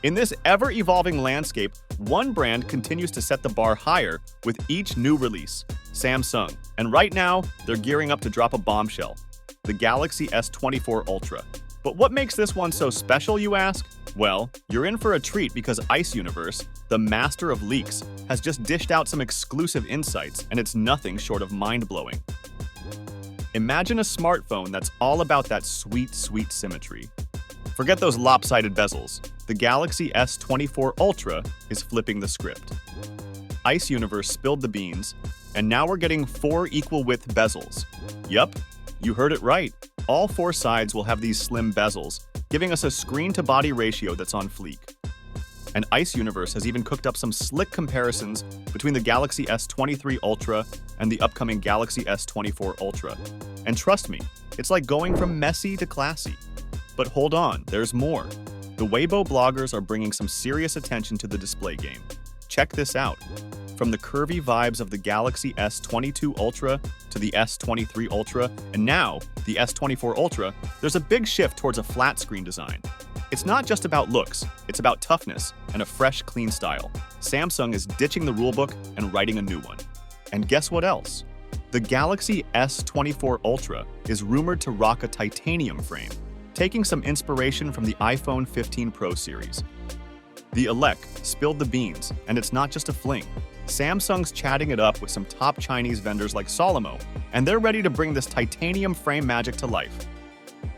In this ever-evolving landscape, one brand continues to set the bar higher with each new release, Samsung. And right now, they're gearing up to drop a bombshell, the Galaxy S24 Ultra. But what makes this one so special, you ask? Well, you're in for a treat because Ice Universe, the master of leaks, has just dished out some exclusive insights, and it's nothing short of mind-blowing. Imagine a smartphone that's all about that sweet, sweet symmetry. Forget those lopsided bezels. The Galaxy S24 Ultra is flipping the script. Ice Universe spilled the beans, and now we're getting 4 equal-width bezels. Yup, you heard it right. All 4 sides will have these slim bezels, giving us a screen-to-body ratio that's on fleek. And Ice Universe has even cooked up some slick comparisons between the Galaxy S23 Ultra and the upcoming Galaxy S24 Ultra. And trust me, it's like going from messy to classy. But hold on, there's more. The Weibo bloggers are bringing some serious attention to the display game. Check this out. From the curvy vibes of the Galaxy S22 Ultra to the S23 Ultra, and now the S24 Ultra, there's a big shift towards a flat screen design. It's not just about looks, it's about toughness and a fresh, clean style. Samsung is ditching the rulebook and writing a new one. And guess what else? The Galaxy S24 Ultra is rumored to rock a titanium frame, taking some inspiration from the iPhone 15 Pro series. The Elec spilled the beans, and it's not just a fling. Samsung's chatting it up with some top Chinese vendors like Solimo, and they're ready to bring this titanium frame magic to life.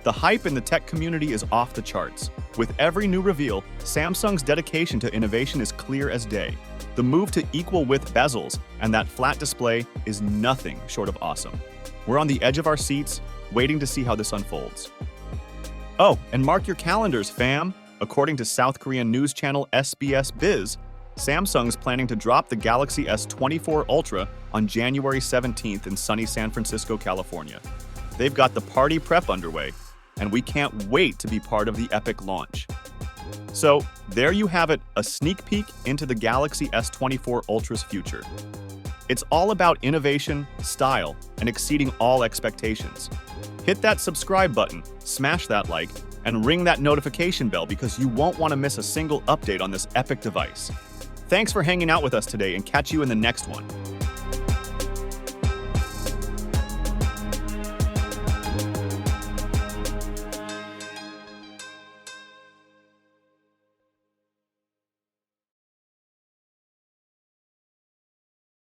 The hype in the tech community is off the charts. With every new reveal, Samsung's dedication to innovation is clear as day. The move to equal-width bezels and that flat display is nothing short of awesome. We're on the edge of our seats, waiting to see how this unfolds. Oh, and mark your calendars, fam! According to South Korean news channel SBS Biz, Samsung's planning to drop the Galaxy S24 Ultra on January 17th in sunny San Francisco, California. They've got the party prep underway, and we can't wait to be part of the epic launch. So, there you have it, a sneak peek into the Galaxy S24 Ultra's future. It's all about innovation, style, and exceeding all expectations. Hit that subscribe button, smash that like, and ring that notification bell because you won't want to miss a single update on this epic device. Thanks for hanging out with us today, and catch you in the next one.